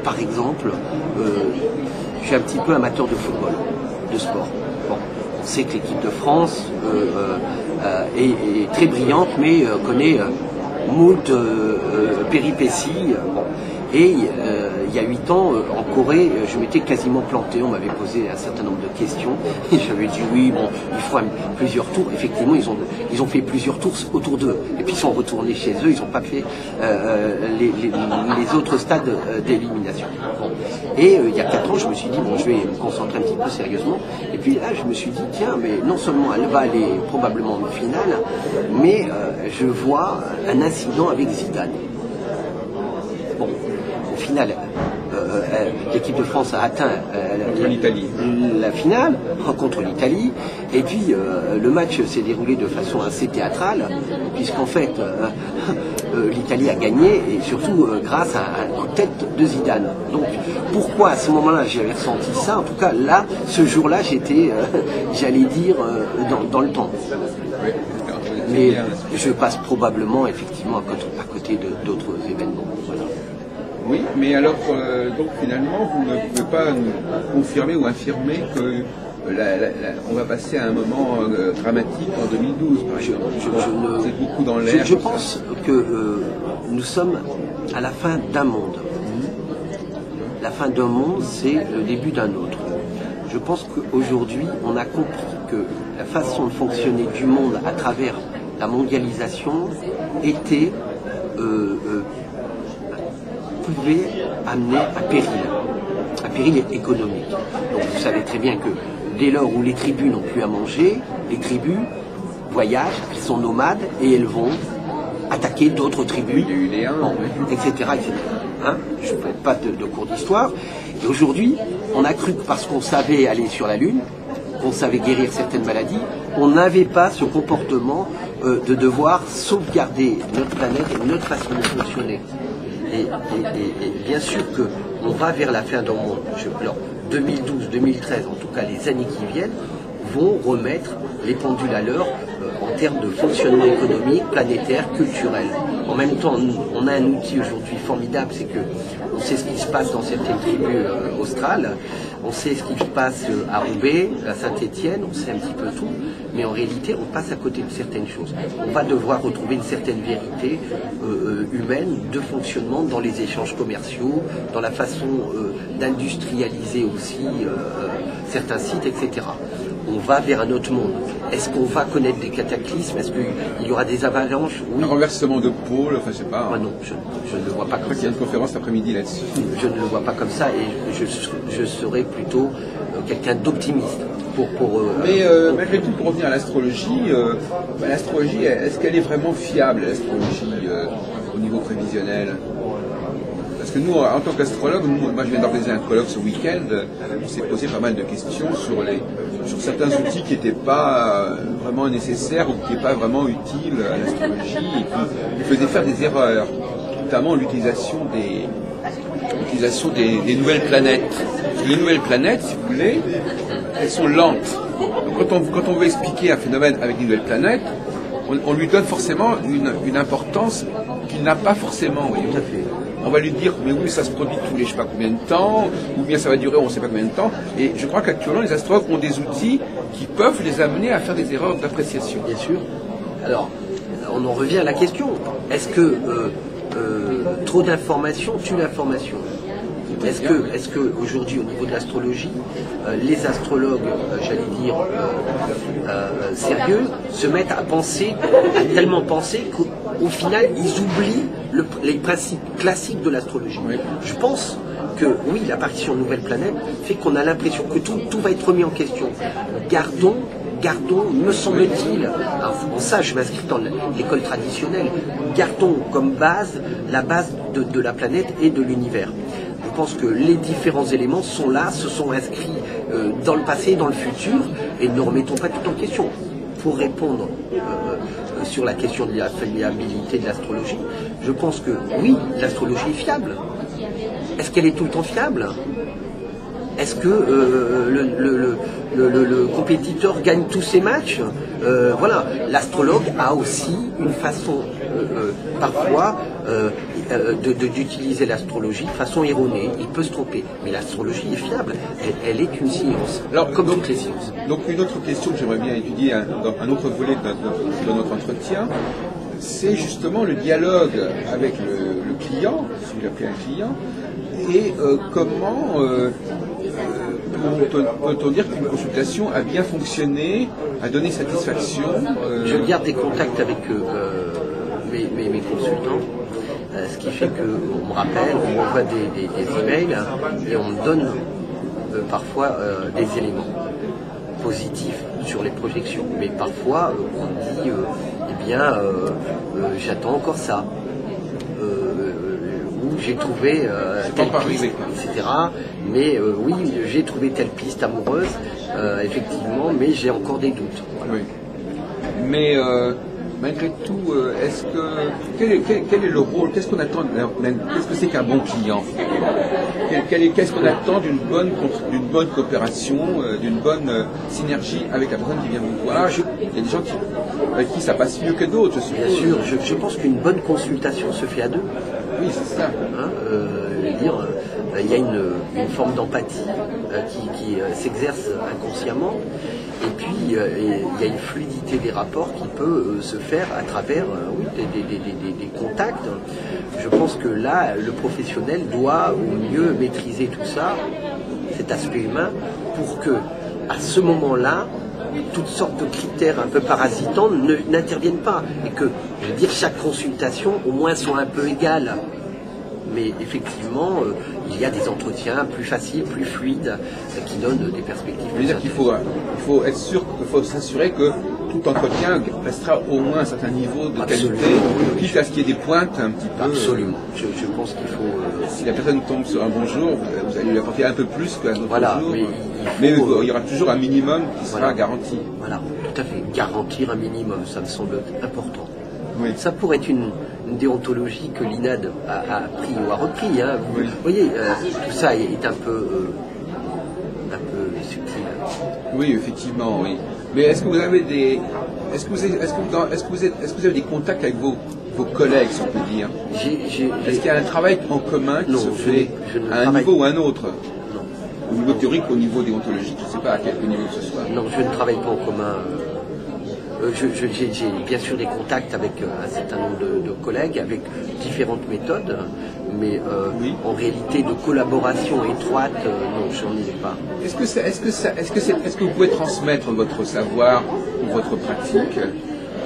Par exemple, je suis un petit peu amateur de football, de sport. Bon, on sait que l'équipe de France est très brillante, mais connaît moult péripéties. Bon. Et il y a 8 ans, en Corée, je m'étais quasiment planté. On m'avait posé un certain nombre de questions. Et j'avais dit oui, bon, il faut plusieurs tours. Effectivement, ils ont fait plusieurs tours autour d'eux. Et puis ils sont retournés chez eux. Ils n'ont pas fait les autres stades d'élimination. Bon. Et il y a 4 ans, je me suis dit, bon, je vais me concentrer un petit peu sérieusement. Et puis là, je me suis dit, tiens, mais non seulement elle va aller probablement en finale, mais je vois un incident avec Zidane. Bon, au final, l'équipe de France a atteint la finale contre l'Italie, et puis le match s'est déroulé de façon assez théâtrale, puisqu'en fait l'Italie a gagné, et surtout grâce à un coup de tête de Zidane. Donc pourquoi à ce moment-là j'avais ressenti ça? En tout cas là, ce jour-là, j'étais, j'allais dire, dans le temps. Mais je passe probablement effectivement à côté d'autres événements. Voilà. Oui, mais alors, donc finalement, vous ne pouvez pas nous confirmer ou infirmer que on va passer à un moment dramatique en 2012, par exemple. C'est beaucoup dans l'air. Je pense que nous sommes à la fin d'un monde. La fin d'un monde, c'est le début d'un autre. Je pense qu'aujourd'hui, on a compris que la façon de fonctionner du monde à travers la mondialisation était pouvait amener un péril économique. Donc vous savez très bien que dès lors où les tribus n'ont plus à manger, les tribus voyagent, elles sont nomades et elles vont attaquer d'autres tribus, etc. etc. Hein, je ne fais pas de cours d'histoire. Et aujourd'hui, on a cru que parce qu'on savait aller sur la Lune, qu'on savait guérir certaines maladies, on n'avait pas ce comportement de devoir sauvegarder notre planète et notre façon de fonctionner. Et bien sûr qu'on va vers la fin d'un monde. 2012, 2013, en tout cas les années qui viennent, vont remettre les pendules à l'heure en termes de fonctionnement économique, planétaire, culturel. En même temps, on a un outil aujourd'hui formidable, c'est que on sait ce qui se passe dans certaines tribus australes, on sait ce qui se passe à Roubaix, à Saint-Étienne, on sait un petit peu tout, mais en réalité, on passe à côté de certaines choses. On va devoir retrouver une certaine vérité humaine de fonctionnement dans les échanges commerciaux, dans la façon d'industrialiser aussi certains sites, etc. On va vers un autre monde. Est-ce qu'on va connaître des cataclysmes? Est-ce qu'il y aura des avalanches? Oui. Un renversement de pôle, enfin je sais pas. Moi non, je ne le vois pas comme ça. Il y a une conférence l'après-midi là-dessus. Je ne le vois pas comme ça et je serais plutôt quelqu'un d'optimiste. Mais malgré tout, pour revenir à l'astrologie, l'astrologie, est-ce qu'elle est vraiment fiable, l'astrologie, au niveau prévisionnel? Parce que nous, en tant qu'astrologue, moi je viens d'organiser un colloque ce week-end, on s'est posé pas mal de questions sur certains outils qui n'étaient pas vraiment nécessaires ou qui n'étaient pas vraiment utiles à l'astrologie et qui faisaient faire des erreurs, notamment l'utilisation des nouvelles planètes. Les nouvelles planètes, si vous voulez, elles sont lentes. Donc quand on veut expliquer un phénomène avec une nouvelle planète, on lui donne forcément une importance qu'il n'a pas forcément. Voyez. Tout à fait. On va lui dire, mais oui, ça se produit tous les je ne sais pas combien de temps, ou bien ça va durer on ne sait pas combien de temps. Et je crois qu'actuellement, les astrologues ont des outils qui peuvent les amener à faire des erreurs d'appréciation. Bien sûr. Alors, on en revient à la question. Est-ce que trop d'informations tue l'information? Est-ce que aujourd'hui, au niveau de l'astrologie, les astrologues, j'allais dire, sérieux, se mettent à tellement penser qu'au final, ils oublient les principes classiques de l'astrologie. Oui. Je pense que, oui, l'apparition de nouvelles planètes fait qu'on a l'impression que tout va être remis en question. Gardons, me semble-t-il, en ça je m'inscris dans l'école traditionnelle, gardons comme base la base de la planète et de l'univers. Je pense que les différents éléments sont là, se sont inscrits dans le passé et dans le futur, et ne remettons pas tout en question. Pour répondre sur la question de la fiabilité de l'astrologie, je pense que oui, l'astrologie est fiable. Est-ce qu'elle est tout le temps fiable? Est-ce que le compétiteur gagne tous ses matchs? Voilà, l'astrologue a aussi une façon parfois d'utiliser l'astrologie de façon erronée. Il peut se tromper, mais l'astrologie est fiable. Elle est une science, alors, comme toutes les sciences. Donc une autre question que j'aimerais bien étudier dans un autre volet de notre entretien, c'est justement le dialogue avec le client, si je l'appelle un client, et comment peut-on dire qu'une consultation a bien fonctionné, a donné satisfaction. Je garde des contacts avec mes consultants, ce qui fait qu'on me rappelle, on m'envoie des emails et on me donne parfois des éléments positifs sur les projections. Mais parfois on me dit j'attends encore ça. Ou j'ai trouvé telle piste, etc. Mais oui, j'ai trouvé telle piste amoureuse, effectivement, mais j'ai encore des doutes. Voilà. Oui. Mais malgré tout, quel est le rôle, qu'est-ce qu'on attend, qu'est-ce que c'est qu'un bon client? Qu'est-ce qu'on attend d'une bonne coopération, d'une bonne synergie avec la personne qui vient vous voir? Il y a des gens avec qui ça passe mieux que d'autres, je suppose. Bien sûr, je pense qu'une bonne consultation se fait à deux. Oui, c'est ça. Il y a une forme d'empathie qui s'exerce inconsciemment, et puis il y a une fluidité des rapports qui peut se faire à travers des contacts. Je pense que là, le professionnel doit au mieux maîtriser tout ça, cet aspect humain, pour que à ce moment-là, toutes sortes de critères un peu parasitants n'interviennent pas, et que, je veux dire, chaque consultation au moins soit un peu égale. Mais effectivement, il y a des entretiens plus faciles, plus fluides, qui donnent des perspectives. Je veux dire qu'il faut être sûr, qu'il faut s'assurer que tout entretien restera au moins un certain niveau de qualité, quitte à ce qu'il y ait des pointes un petit peu. Absolument. Je pense qu'il faut. Si la personne tombe sur un bon jour, vous allez lui apporter un peu plus qu'un autre jour. Mais il y aura toujours un minimum qui sera garanti. Voilà, tout à fait. Garantir un minimum, ça me semble important. Oui. Ça pourrait être une déontologie que l'INAD a pris ou a repris. Hein. Vous voyez, tout ça est un peu subtil. Oui, effectivement, oui. Mais est-ce que vous avez est-ce que vous avez des contacts avec vos collègues, si on peut dire? Est-ce qu'il y a un travail en commun qui se fait à un niveau ou à un autre? Non. Au niveau théorique, au niveau déontologique, je ne sais pas à quel niveau que ce soit. Non, je ne travaille pas en commun. J'ai bien sûr des contacts avec un certain nombre de collègues, avec différentes méthodes, mais en réalité de collaboration étroite, non, je n'en ai pas. Est-ce que vous pouvez transmettre votre savoir ou votre pratique?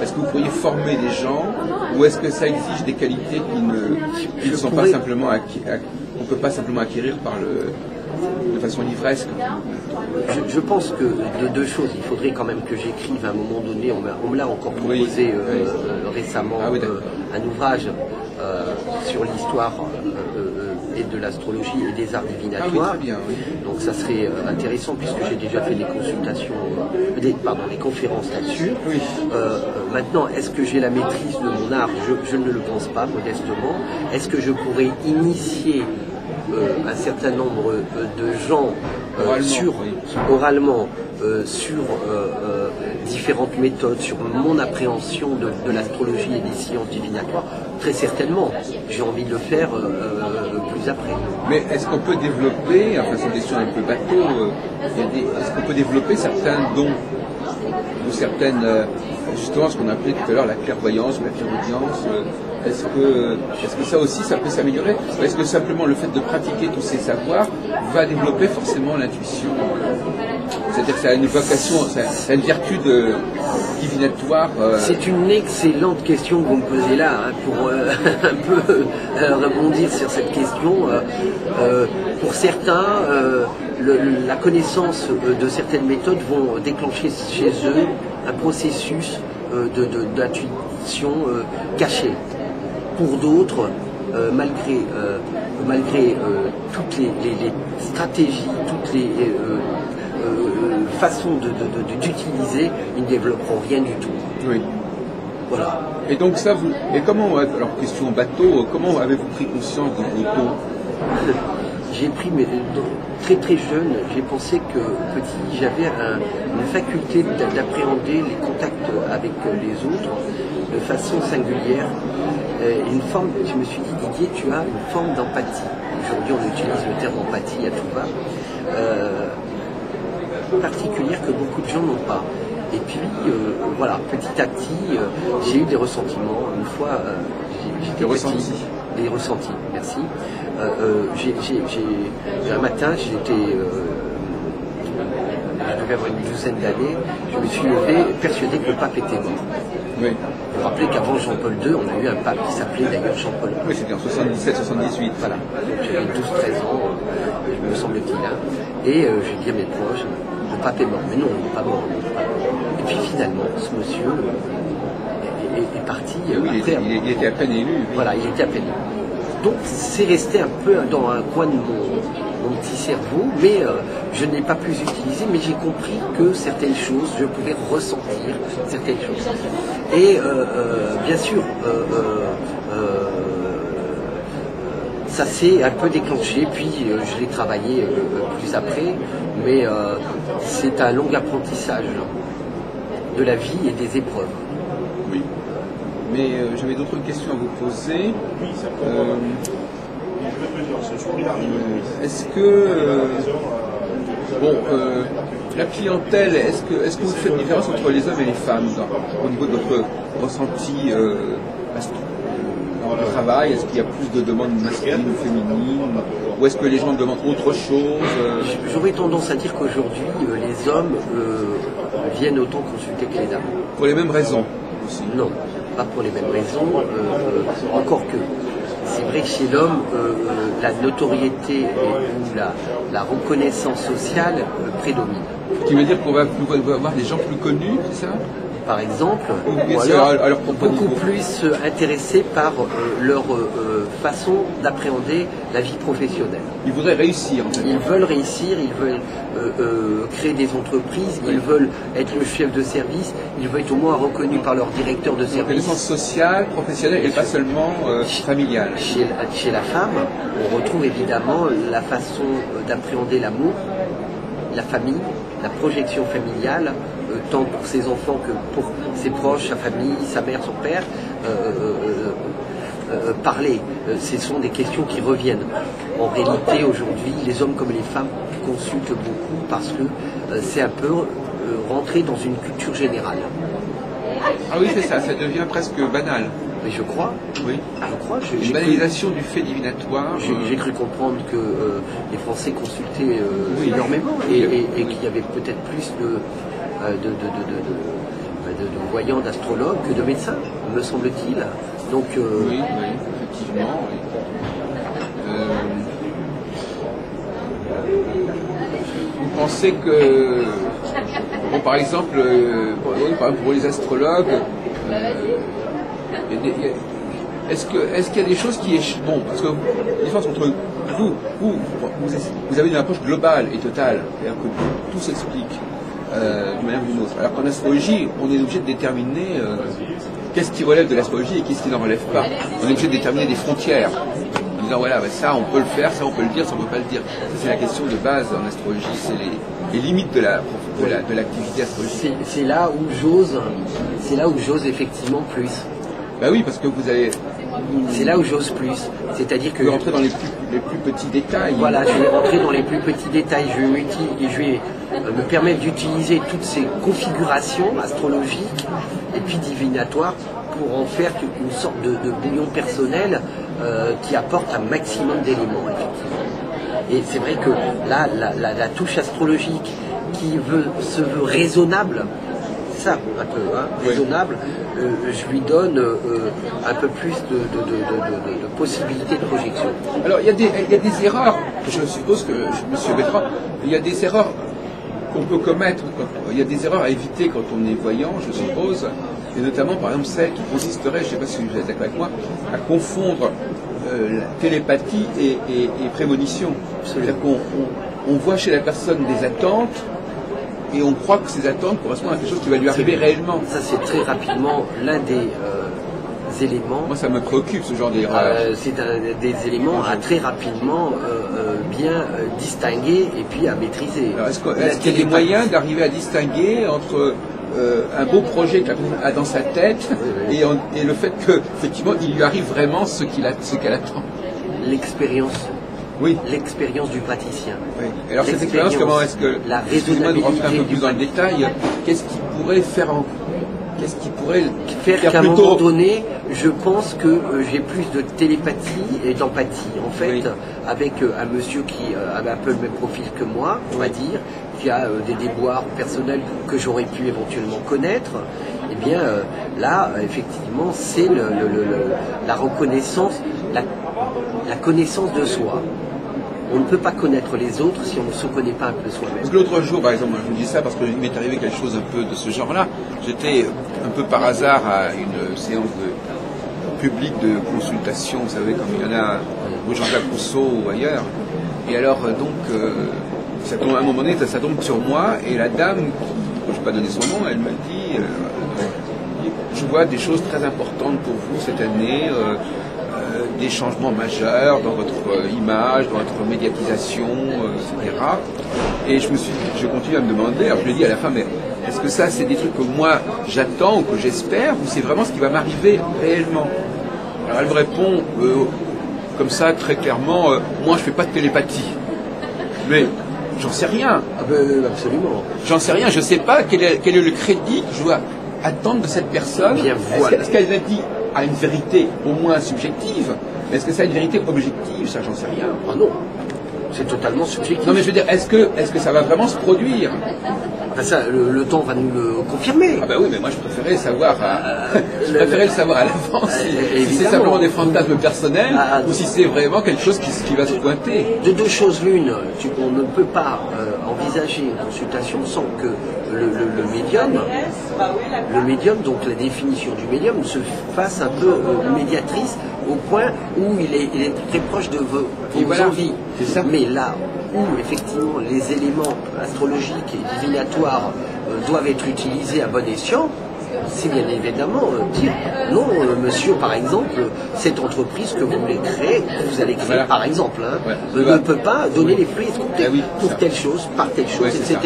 Est-ce que vous pourriez former des gens, ou est-ce que ça exige des qualités qui ne sont pas simplement qu'on peut pas simplement acquérir de façon livresque? Je pense que de deux choses, il faudrait quand même que j'écrive à un moment donné, on me l'a encore proposé récemment, un ouvrage sur l'histoire et de l'astrologie et des arts divinatoires. Très bien, oui. Donc ça serait intéressant puisque j'ai déjà fait des consultations, des conférences là-dessus. Oui. Maintenant, est-ce que j'ai la maîtrise de mon art? Je ne le pense pas, modestement. Est-ce que je pourrais initier un certain nombre de gens oralement sur différentes méthodes, sur mon appréhension de l'astrologie et des sciences divinatoires? Très certainement. J'ai envie de le faire plus après. Mais est-ce qu'on peut développer, enfin c'est une question un peu bateau, est-ce qu'on peut développer certains dons ou certaines, justement ce qu'on appelait tout à l'heure la clairvoyance ou la clairaudience? Est-ce que ça aussi, ça peut s'améliorer? Est-ce que simplement le fait de pratiquer tous ces savoirs va développer forcément l'intuition? C'est-à-dire que ça a une vocation, ça a une vertu divinatoire. C'est une excellente question que vous me posez là, hein, pour un peu rebondir sur cette question. Pour certains, la connaissance de certaines méthodes vont déclencher chez eux un processus d'intuition caché. Pour d'autres, malgré toutes les stratégies, toutes les façons d'utiliser, ils ne développeront rien du tout. Oui. Voilà. Et donc ça, alors question bateau, comment avez-vous pris conscience de vos dons? J'ai pris, mais très très jeune, j'ai pensé que petit, j'avais une faculté d'appréhender les contacts avec les autres de façon singulière. Je me suis dit, Didier, tu as une forme d'empathie. Aujourd'hui, on utilise le terme empathie à tout va, particulière que beaucoup de gens n'ont pas. Et puis, voilà, petit à petit, j'ai eu des ressentiments. Une fois, j'étais ressentis. Des ressentis, merci. Un matin, je devais avoir une douzaine d'années, je me suis levé persuadé que le pape était mort. Oui. Vous vous rappelez qu'avant Jean-Paul II, on a eu un pape qui s'appelait d'ailleurs Jean-Paul II. Oui, c'était en 77-78. Voilà, j'avais 12-13 ans, me semble-t-il. Et j'ai dit à mes proches, le pape est mort. Mais non, il n'est pas mort. Et puis finalement, ce monsieur est parti. Oui, il était à peine élu. Oui. Voilà, il était à peine élu. Donc c'est resté un peu dans un coin de mon petit cerveau, mais je ne l'ai pas plus utilisé, mais j'ai compris que certaines choses, je pouvais ressentir certaines choses. Et bien sûr, ça s'est un peu déclenché, puis je l'ai travaillé plus après, mais c'est un long apprentissage de la vie et des épreuves. Oui. Mais j'avais d'autres questions à vous poser. Est-ce que la clientèle, est-ce que vous faites une différence entre les hommes et les femmes au niveau de votre ressenti dans le travail? Est-ce qu'il y a plus de demandes masculines ou féminines, ou est-ce que les gens demandent autre chose? J'aurais tendance à dire qu'aujourd'hui les hommes viennent autant consulter que les dames. Pour les mêmes raisons aussi? Non, pas pour les mêmes raisons, encore que. C'est vrai que chez l'homme, la notoriété ou la reconnaissance sociale prédomine. Tu veux dire qu'on va avoir des gens plus connus, c'est ça? Par exemple, ou alors beaucoup plus intéressés par leur façon d'appréhender la vie professionnelle. Ils voudraient réussir. En fait. Ils veulent réussir, ils veulent créer des entreprises, oui. Ils veulent être le chef de service, ils veulent être au moins reconnus par leur directeur de service. Reconnaissance sociale, professionnelle et pas seulement familiale. Chez la femme, on retrouve évidemment la façon d'appréhender l'amour, la famille, la projection familiale, tant pour ses enfants que pour ses proches, sa famille, sa mère, son père. Parler, ce sont des questions qui reviennent. En réalité, aujourd'hui, les hommes comme les femmes consultent beaucoup parce que c'est un peu rentré dans une culture générale. Ah oui, c'est ça, ça devient presque banal. Mais je crois. Oui. Je crois. Une banalisation du fait divinatoire. J'ai cru comprendre que les Français consultaient énormément et qu'il y avait peut-être plus de voyants, d'astrologues que de médecins, me semble-t-il. Donc, oui, effectivement. Oui. Vous pensez que, bon, par exemple, pour les astrologues, est-ce qu'il y a des choses qui échouent? Bon, parce que la différence entre vous avez une approche globale et totale, c'est-à-dire que tout s'explique d'une manière ou d'une autre. Alors qu'en astrologie, on est obligé de déterminer qu'est-ce qui relève de l'astrologie et qu'est-ce qui n'en relève pas. On est obligé de déterminer des frontières. En disant, voilà, ça on peut le faire, ça on peut le dire, ça on ne peut pas le dire. Ça c'est la question de base en astrologie, c'est les limites de l'activité astrologique. C'est là où j'ose effectivement plus. Ben oui, parce que vous avez... C'est là où j'ose plus. C'est-à-dire que... Vous rentrez dans les plus petits détails. Voilà, je vais rentrer dans les plus petits détails. Je vais me permettre d'utiliser toutes ces configurations astrologiques et puis divinatoires pour en faire une sorte de bouillon personnel qui apporte un maximum d'éléments, effectivement. Et c'est vrai que là, la touche astrologique qui se veut raisonnable, ça un peu, hein, raisonnable, je lui donne un peu plus de possibilités de projection. Alors il y a des erreurs, je suppose que M. Bertrand, il y a des erreurs qu'on peut commettre, il y a des erreurs à éviter quand on est voyant, je suppose, et notamment par exemple celle qui consisterait, je ne sais pas si vous êtes d'accord avec moi, à confondre la télépathie et prémonition. C'est-à-dire qu'on voit chez la personne des attentes, et on croit que ces attentes correspondent à quelque chose qui va lui arriver réellement. Ça, c'est très rapidement l'un des éléments. Moi, ça me préoccupe, ce genre d'erreur. C'est un des éléments à très rapidement bien distinguer et puis à maîtriser. Est-ce qu'il y a des moyens d'arriver à distinguer entre un beau projet que la personne a dans sa tête et le fait qu'effectivement, il lui arrive vraiment ce qu'elle attend? L'expérience. Oui. l'expérience du praticien. Oui. Alors cette expérience, comment est-ce que, excusez-moi de rentrer un peu plus dans le détail, qu'est-ce qui pourrait faire qu'à un moment donné, je pense que j'ai plus de télépathie et d'empathie, en fait, oui. avec un monsieur qui avait un peu le même profil que moi, on va dire, qui a des déboires personnels que j'aurais pu éventuellement connaître. Eh bien, là, effectivement, c'est la reconnaissance, la connaissance de soi. On ne peut pas connaître les autres si on ne se connaît pas un peu soi-même. Parce que l'autre jour, par exemple, je vous dis ça parce qu'il m'est arrivé quelque chose un peu de ce genre-là. J'étais un peu par hasard à une séance publique de consultation, vous savez, comme il y en a au Jean-Jacques Rousseau ou ailleurs. Et alors, ça tombe, à un moment donné, ça tombe sur moi, et la dame, je ne vais pas donner son nom, elle me dit je vois des choses très importantes pour vous cette année. Des changements majeurs dans votre image, dans votre médiatisation, etc. Et je continue à me demander, alors je lui ai dit à la fin, mais est-ce que ça c'est des trucs que moi j'attends ou que j'espère, ou c'est vraiment ce qui va m'arriver réellement? Alors elle me répond comme ça très clairement, moi je fais pas de télépathie. Mais j'en sais rien. Ah ben, absolument. J'en sais rien, je sais pas quel est le crédit que je dois attendre de cette personne. Bien, voilà. Est-ce qu'elle a dit à une vérité au moins subjective, mais est-ce que c'est une vérité objective? Ça, j'en sais rien. Ah non, c'est totalement subjectif. Non, mais je veux dire, est-ce que ça va vraiment se produire? Enfin, ça, le temps va nous le confirmer. Ah bah oui, mais moi je préférais savoir je préférais le savoir à l'avance si c'est simplement des fantasmes personnels ou si c'est vraiment quelque chose qui va se pointer. De deux choses l'une, on ne peut pas envisager une consultation sans que le médium, donc la définition du médium, se fasse un peu médiatrice au point où il est très proche de vos envies. Mais là où effectivement les éléments astrologiques et divinatoires doivent être utilisés à bon escient, c'est bien évidemment dire non, monsieur, par exemple, cette entreprise que vous voulez créer, que vous allez créer, voilà. Par exemple, ne peut pas donner les fruits pour telle chose, par telle chose, etc.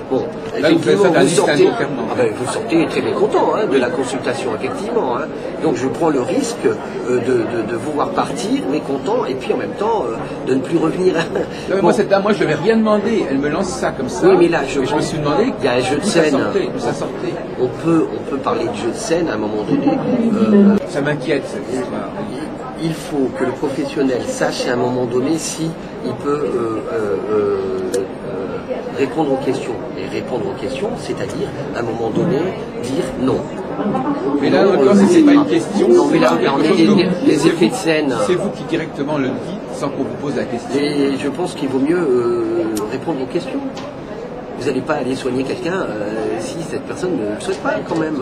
Bon, là, effectivement, vous sortez très mécontent de la consultation, effectivement. Donc je prends le risque de vous voir partir mécontent et puis en même temps de ne plus revenir. Non, mais moi, cette dame, moi, je ne lui ai rien demandé. Elle me lance ça comme ça. Oui, mais là, je me suis demandé il y a un jeu de scène. Ça sortait. On peut parler de jeu de scène à un moment donné. Ça m'inquiète cette histoire. Il faut que le professionnel sache à un moment donné si il peut répondre aux questions. Et répondre aux questions, c'est-à-dire à un moment donné dire non. Mais là, encore, c'est pas une question. Non, mais là, on est des effets de scène. C'est vous qui directement le dites sans qu'on vous pose la question. Et je pense qu'il vaut mieux répondre aux questions. Vous n'allez pas aller soigner quelqu'un si cette personne ne le souhaite pas quand même.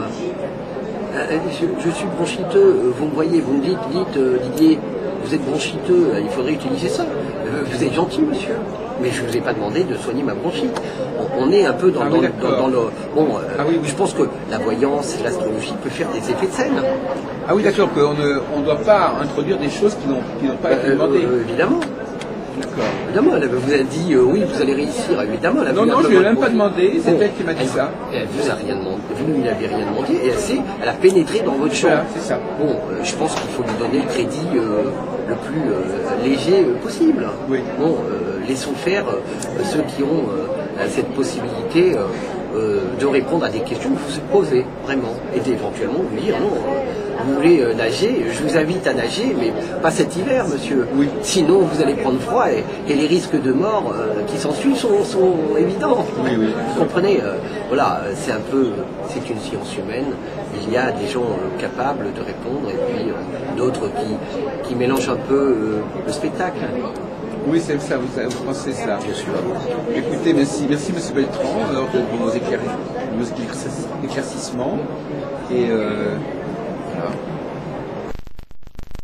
Je suis bronchiteux, vous me voyez, vous me dites Didier, vous êtes bronchiteux, il faudrait utiliser ça. Vous êtes gentil, monsieur, mais je ne vous ai pas demandé de soigner ma bronchite. On est un peu dans le... Bon, je pense que la voyance, l'astrologie peut faire des effets de scène. Ah oui, d'accord, qu'on ne doit pas introduire des choses qui n'ont pas été demandées. Évidemment. D'accord. Évidemment, elle vous a dit oui, vous allez réussir. Évidemment, non, je ne lui ai même pas demandé, c'est elle qui m'a dit ça. Elle vous a rien demandé, vous ne lui avez rien demandé, et elle a pénétré dans votre champ. Voilà, c'est ça. Bon, je pense qu'il faut lui donner le crédit le plus léger possible. Oui. Bon, laissons faire ceux qui ont cette possibilité de répondre à des questions que vous posez, vraiment, et d'éventuellement vous dire non. Vous voulez nager, je vous invite à nager, mais pas cet hiver, monsieur. Oui. Sinon, vous allez prendre froid et les risques de mort qui s'ensuivent sont évidents. Oui. Vous comprenez voilà, c'est une science humaine. Il y a des gens capables de répondre et puis d'autres qui mélangent un peu le spectacle. Oui, c'est ça, vous pensez ça. Bien sûr. Écoutez, merci monsieur Beltran alors, pour vos éclaircissements. Et voilà.